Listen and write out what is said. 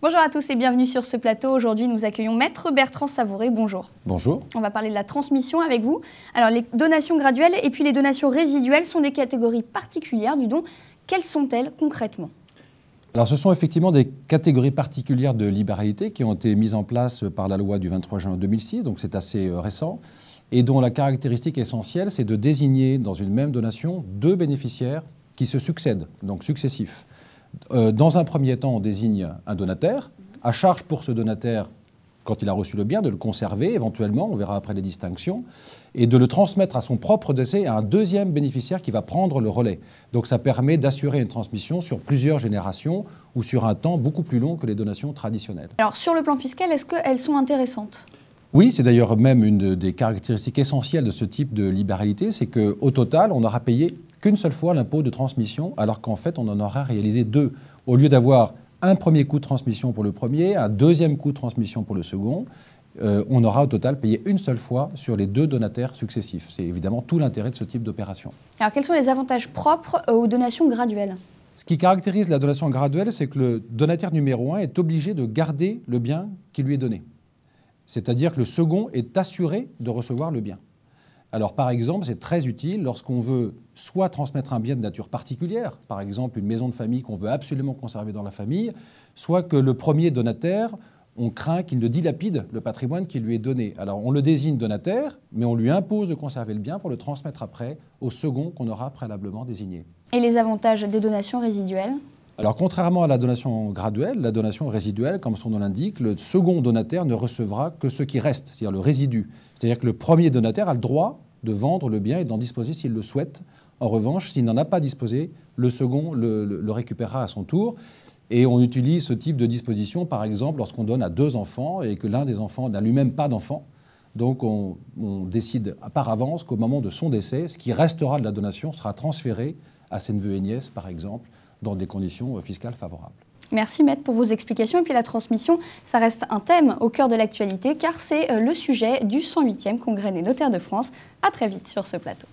Bonjour à tous et bienvenue sur ce plateau. Aujourd'hui, nous accueillons Maître Bertrand Savouré. Bonjour. Bonjour. On va parler de la transmission avec vous. Alors, les donations graduelles et puis les donations résiduelles sont des catégories particulières du don. Quelles sont-elles concrètement ? Alors, ce sont effectivement des catégories particulières de libéralité qui ont été mises en place par la loi du 23 juin 2006, donc c'est assez récent, et dont la caractéristique essentielle, c'est de désigner dans une même donation deux bénéficiaires qui se succèdent, donc successifs. Dans un premier temps, on désigne un donataire, à charge pour ce donataire, quand il a reçu le bien, de le conserver éventuellement, on verra après les distinctions, et de le transmettre à son propre décès à un deuxième bénéficiaire qui va prendre le relais. Donc ça permet d'assurer une transmission sur plusieurs générations ou sur un temps beaucoup plus long que les donations traditionnelles. Alors sur le plan fiscal, est-ce qu'elles sont intéressantes ? Oui, c'est d'ailleurs même une des caractéristiques essentielles de ce type de libéralité, c'est qu'au total, on n'aura payé qu'une seule fois l'impôt de transmission, alors qu'en fait, on en aura réalisé deux. Au lieu d'avoir un premier coût de transmission pour le premier, un deuxième coût de transmission pour le second, on aura au total payé une seule fois sur les deux donataires successifs. C'est évidemment tout l'intérêt de ce type d'opération. Alors quels sont les avantages propres aux donations graduelles ? Ce qui caractérise la donation graduelle, c'est que le donataire numéro 1 est obligé de garder le bien qui lui est donné. C'est-à-dire que le second est assuré de recevoir le bien. Alors, par exemple, c'est très utile lorsqu'on veut soit transmettre un bien de nature particulière, par exemple une maison de famille qu'on veut absolument conserver dans la famille, soit que le premier donataire, on craint qu'il ne dilapide le patrimoine qui lui est donné. Alors, on le désigne donataire, mais on lui impose de conserver le bien pour le transmettre après au second qu'on aura préalablement désigné. Et les avantages des donations résiduelles ? Alors, contrairement à la donation graduelle, la donation résiduelle, comme son nom l'indique, le second donataire ne recevra que ce qui reste, c'est-à-dire le résidu. C'est-à-dire que le premier donataire a le droit de vendre le bien et d'en disposer s'il le souhaite. En revanche, s'il n'en a pas disposé, le second le récupérera à son tour. Et on utilise ce type de disposition, par exemple, lorsqu'on donne à deux enfants et que l'un des enfants n'a lui-même pas d'enfant. Donc, on décide par avance qu'au moment de son décès, ce qui restera de la donation sera transféré à ses neveux et nièces, par exemple, dans des conditions fiscales favorables. Merci Maître pour vos explications. Et puis la transmission, ça reste un thème au cœur de l'actualité car c'est le sujet du 108e Congrès des notaires de France. À très vite sur ce plateau.